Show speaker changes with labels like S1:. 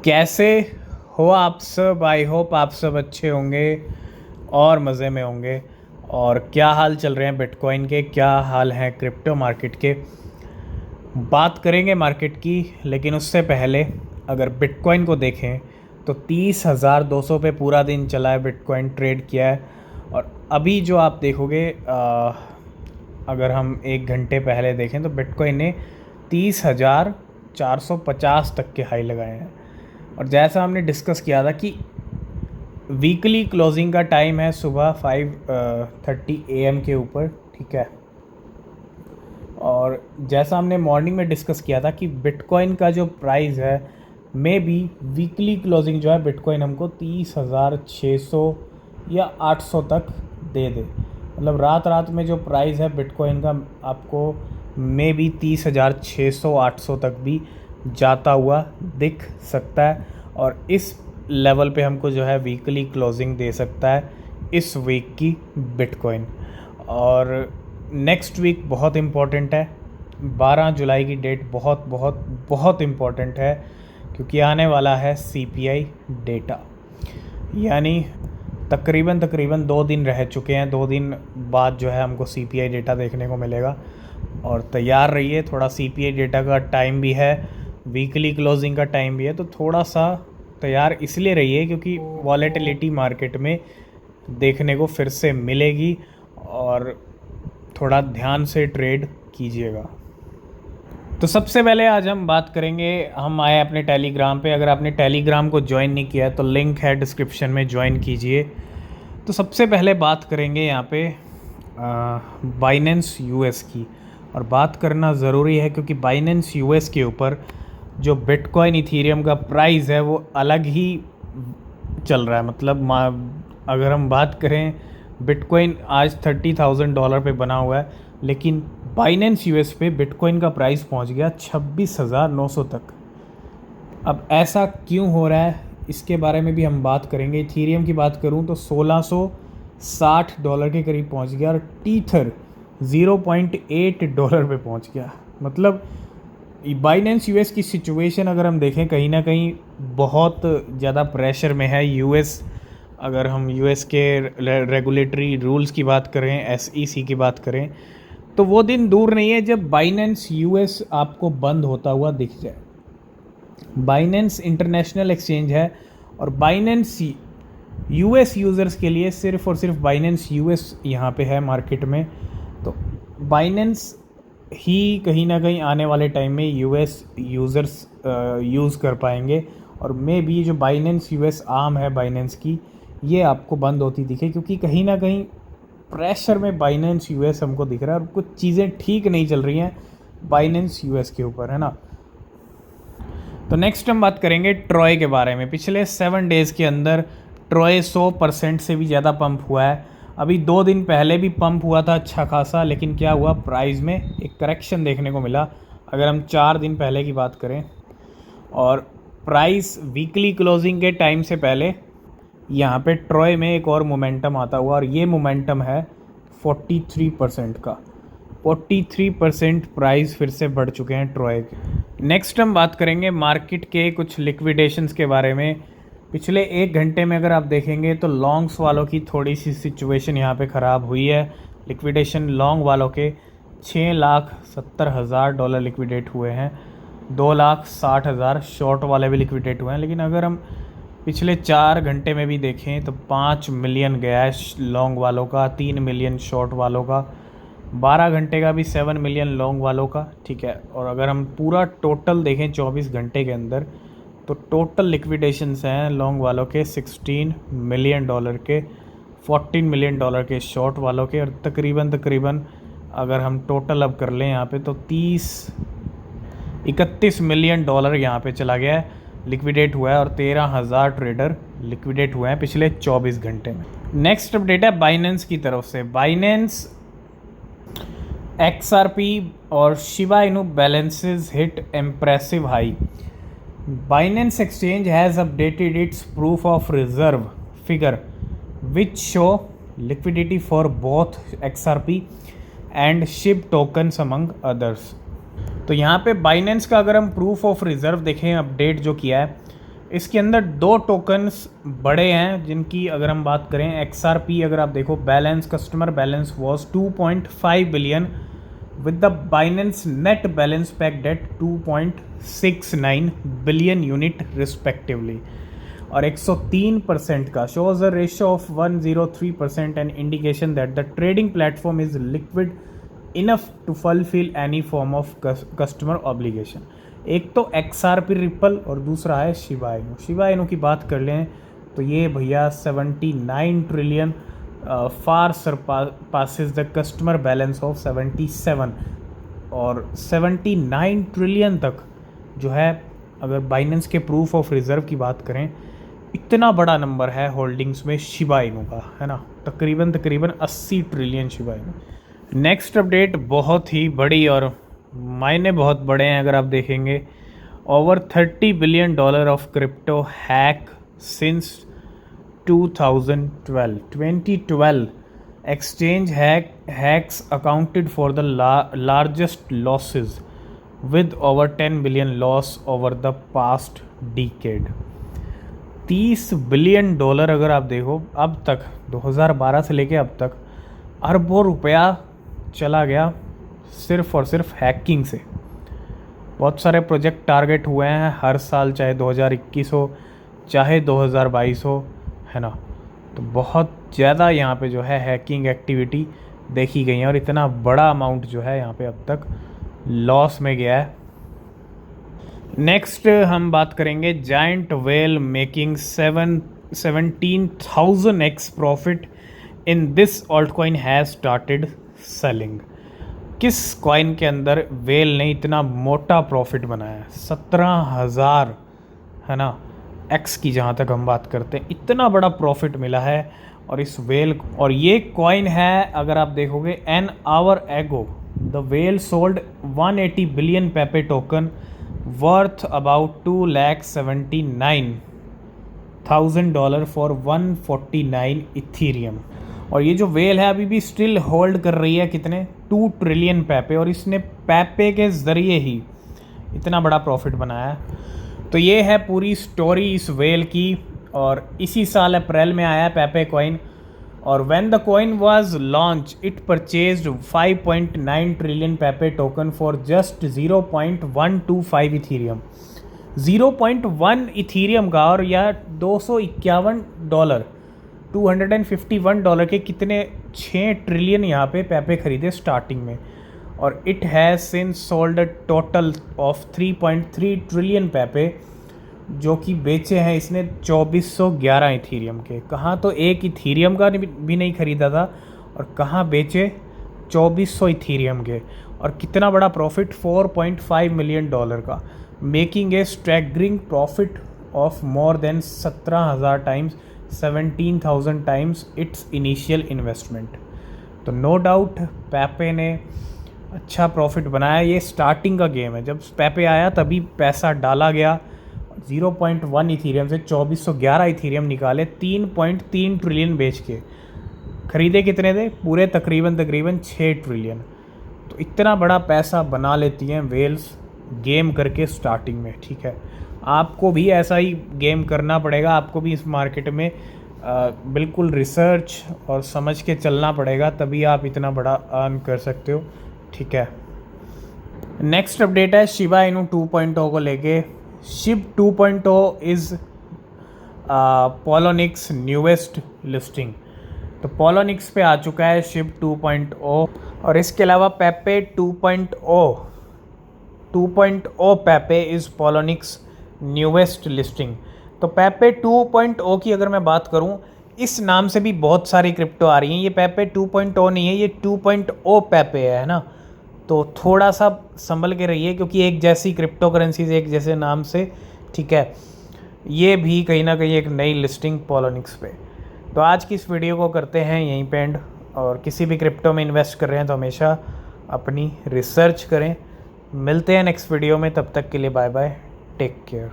S1: कैसे हो आप सब। आई होप आप सब अच्छे होंगे और मज़े में होंगे। और क्या हाल चल रहे हैं बिटकॉइन के, क्या हाल हैं क्रिप्टो मार्केट के। बात करेंगे मार्केट की, लेकिन उससे पहले अगर बिटकॉइन को देखें तो 30,200 पे पूरा दिन चला है, बिटकॉइन ट्रेड किया है। और अभी जो आप देखोगे, अगर हम 1 घंटे पहले देखें तो बिटकॉइन ने 30,450 तक के हाई लगाए हैं। और जैसा हमने डिस्कस किया था कि वीकली क्लोजिंग का टाइम है सुबह 5:30 AM के ऊपर, ठीक है। और जैसा हमने मॉर्निंग में डिस्कस किया था कि बिटकॉइन का जो प्राइस है, मे बी वीकली क्लोजिंग जो है बिटकॉइन हमको 30,600 या 800 तक दे दे। मतलब रात रात में जो प्राइस है बिटकॉइन का, आपको मे बी 30,600 800 तक भी जाता हुआ दिख सकता है। और इस लेवल पे हमको जो है वीकली क्लोजिंग दे सकता है इस वीक की बिटकॉइन। और नेक्स्ट वीक बहुत इम्पॉर्टेंट है, 12 जुलाई की डेट बहुत बहुत बहुत इम्पॉर्टेंट है, क्योंकि आने वाला है CPI डेटा। यानी तकरीबन 2 दिन रह चुके हैं, 2 दिन बाद जो है हमको CPI डेटा देखने को मिलेगा। और तैयार रहिए, थोड़ा CPI डेटा का टाइम भी है, वीकली क्लोजिंग का टाइम भी है, तो थोड़ा सा तैयार इसलिए रहिए क्योंकि वॉलेटिलिटी मार्केट में देखने को फिर से मिलेगी। और थोड़ा ध्यान से ट्रेड कीजिएगा। तो सबसे पहले आज हम बात करेंगे, हम आए अपने टेलीग्राम पे। अगर आपने टेलीग्राम को ज्वाइन नहीं किया है तो लिंक है डिस्क्रिप्शन में, ज्वाइन कीजिए। तो सबसे पहले बात करेंगे यहाँ पे बाइनेंस US की। और बात करना ज़रूरी है क्योंकि बाइनेंस US के ऊपर जो बिटकॉइन इथीरियम का प्राइस है वो अलग ही चल रहा है। मतलब अगर हम बात करें, बिटकॉइन आज $30,000 पे बना हुआ है, लेकिन बाइनेंस US पे बिटकॉइन का प्राइस पहुंच गया 26,900 तक। अब ऐसा क्यों हो रहा है इसके बारे में भी हम बात करेंगे। इथीरियम की बात करूं तो $1,660 के करीब पहुंच गया और टीथर $0.8 पे पहुंच गया। मतलब बाइनेंस US की सिचुएशन अगर हम देखें, कहीं ना कहीं बहुत ज़्यादा प्रेशर में है US। अगर हम US के रेगुलेटरी रूल्स की बात करें, SEC की बात करें, तो वो दिन दूर नहीं है जब बाइनेंस US आपको बंद होता हुआ दिख जाए। बाइनेंस इंटरनेशनल एक्सचेंज है और बाइनेंस US यूज़र्स के लिए सिर्फ और सिर्फ बाइनेंस US यहाँ पे है मार्केट में। तो बाइनेंस ही कहीं ना कहीं आने वाले टाइम में US यूज़र्स यूज़ कर पाएंगे। और मे बी जो बाइनेंस US आर्म है बाइनेंस की, ये आपको बंद होती दिखे, क्योंकि कहीं ना कहीं प्रेशर में बाइनेंस US हमको दिख रहा है और कुछ चीज़ें ठीक नहीं चल रही हैं बाइनेंस US के ऊपर, है ना। तो नेक्स्ट हम बात करेंगे ट्रॉय के बारे में। पिछले 7 डेज़ के अंदर ट्रॉय 100% से भी ज़्यादा पंप हुआ है। अभी 2 दिन पहले भी पंप हुआ था अच्छा खासा, लेकिन क्या हुआ, प्राइस में एक करेक्शन देखने को मिला। अगर हम 4 दिन पहले की बात करें, और प्राइस वीकली क्लोजिंग के टाइम से पहले यहाँ पे ट्रॉय में एक और मोमेंटम आता हुआ, और ये मोमेंटम है 43% का। 43% प्राइस फिर से बढ़ चुके हैं ट्रॉय के। नेक्स्ट हम बात करेंगे मार्केट के कुछ लिक्विडेशंस के बारे में। पिछले 1 घंटे में अगर आप देखेंगे तो लॉन्ग्स वालों की थोड़ी सी सिचुएशन यहाँ पे ख़राब हुई है। लिक्विडेशन लॉन्ग वालों के $6,70,000 लिक्विडेट हुए हैं, 2,60,000 शॉर्ट वाले भी लिक्विडेट हुए हैं। लेकिन अगर हम पिछले 4 घंटे में भी देखें तो 5 मिलियन गया है लॉन्ग वालों का, 3 मिलियन शॉर्ट वालों का, 12 घंटे का भी 7 मिलियन लॉन्ग वालों का, ठीक है। और अगर हम पूरा टोटल देखें 24 घंटे के अंदर, तो टोटल लिक्विडेशंस हैं लॉन्ग वालों के $16 मिलियन के, $14 मिलियन के शॉर्ट वालों के, और तकरीबन अगर हम टोटल अब कर लें यहाँ पे तो 31 मिलियन डॉलर यहाँ पे चला गया है, लिक्विडेट हुआ है। और 13,000 ट्रेडर लिक्विडेट हुए हैं पिछले 24 घंटे में। नेक्स्ट अपडेट है बाइनेंस की तरफ से। बाइनेंस XRP और Shiba Inu balances hit impressive high. Binance Exchange has updated its proof of reserve figure, which show liquidity for both XRP and SHIB tokens among others. तो यहाँ पे Binance का अगर हम प्रूफ ऑफ रिज़र्व देखें, update जो किया है, इसके अंदर दो टोकन्स बड़े हैं जिनकी अगर हम बात करें XRP, अगर आप देखो balance, customer balance was 2.5 billion with the Binance net balance pegged at 2.69 billion unit respectively, और 103% का shows a ratio of 103% and indication that the trading platform is liquid enough to fulfill any form of customer obligation. एक तो XRP ripple और दूसरा है Shiba Inu. Shiba Inu की बात कर लें तो ये भैया 79 trillion far surpasses the customer balance of 77, और 79 ट्रिलियन तक जो है अगर बाइनेंस के प्रूफ ऑफ रिज़र्व की बात करें, इतना बड़ा नंबर है होल्डिंग्स में शिबा इनू का, है ना. तकरीबन 80 trillion Shiba Inu. Next update बहुत ही बड़ी और मायने बहुत बड़े हैं अगर आप देखेंगे. Over $30 billion of crypto hack since 2012 exchange hacks accounted for the largest losses with over 10 billion loss over the past decade. $30 billion अगर आप देखो अब तक 2012 से लेके अब तक अरबों रुपया चला गया सिर्फ और सिर्फ हैकिंग से. बहुत सारे प्रोजेक्ट टारगेट हुए हैं हर साल, चाहे 2021 हो चाहे 2022 हो, है ना. तो बहुत ज़्यादा यहाँ पे जो है हैकिंग एक्टिविटी देखी गई है और इतना बड़ा अमाउंट जो है यहाँ पे अब तक लॉस में गया है. नेक्स्ट हम बात करेंगे giant whale making 17,000x profit in this alt coin has started selling. किस कॉइन के अंदर व्हेल ने इतना मोटा प्रॉफिट बनाया है? 17,000, है ना, एक्स की जहाँ तक हम बात करते हैं, इतना बड़ा प्रॉफिट मिला है. और इस वेल, और ये कॉइन है अगर आप देखोगे एन आवर एगो the well sold 180 billion पेपे token worth about $279,000 for 149 Ethereum. और ये जो वेल है अभी भी स्टिल होल्ड कर रही है कितने 2 ट्रिलियन पेपे, और इसने पेपे के ज़रिए ही इतना बड़ा प्रॉफिट बनाया है. तो ये है पूरी स्टोरी इस वेल की. और इसी साल अप्रैल में आया पेपे कॉइन, और when the coin was launch it purchased 5.9 trillion पेपे token for just 0.125 Ethereum. 0.1 Ethereum का, और यह $251 $251 के कितने 6 ट्रिलियन यहाँ पे पेपे खरीदे स्टार्टिंग में. और it has since sold a total of 3.3 trillion Pepe, जो कि बेचे हैं इसने 2411 इथीरियम के. कहाँ तो एक इथीरियम का भी नहीं खरीदा था और कहाँ बेचे 2400 इथीरियम के. और कितना बड़ा प्रॉफिट $4.5 मिलियन का, making a staggering profit of more than 17,000 times 17,000 times it's initial investment. तो नो डाउट पेपे ने अच्छा प्रॉफिट बनाया. ये स्टार्टिंग का गेम है, जब पेपे आया तभी पैसा डाला गया. 0.1 इथीरियम से 2411 इथीरियम निकाले, 3.3 ट्रिलियन बेच के खरीदे कितने थे? पूरे तकरीबन 6 ट्रिलियन. तो इतना बड़ा पैसा बना लेती हैं वेल्स गेम करके स्टार्टिंग में. ठीक है, आपको भी ऐसा ही गेम करना पड़ेगा. आपको भी इस मार्केट में बिल्कुल रिसर्च और समझ के चलना पड़ेगा, तभी आप इतना बड़ा अर्न कर सकते हो. ठीक है, नेक्स्ट अपडेट है शिबा इनू 2.0 को लेके. Shiv 2.0 is Poloniex newest listing. तो पोलोनिक्स पे आ चुका है शिब 2.0, और इसके अलावा पेपे 2.0 पेपे इज़ पोलोनिक्स न्यूएस्ट लिस्टिंग. तो पेपे 2.0 की अगर मैं बात करूं, इस नाम से भी बहुत सारी क्रिप्टो आ रही हैं. ये पेपे 2.0 नहीं है, ये 2.0 पेपे है ना. तो थोड़ा सा संभल के रहिए, क्योंकि एक जैसी क्रिप्टो करेंसीज एक जैसे नाम से, ठीक है, ये भी कहीं ना कहीं एक नई लिस्टिंग पोलोनिक्स पे. तो आज की इस वीडियो को करते हैं यहीं पे एंड. और किसी भी क्रिप्टो में इन्वेस्ट कर रहे हैं तो हमेशा अपनी रिसर्च करें. मिलते हैं नेक्स्ट वीडियो में, तब तक के लिए बाय बाय, टेक केयर.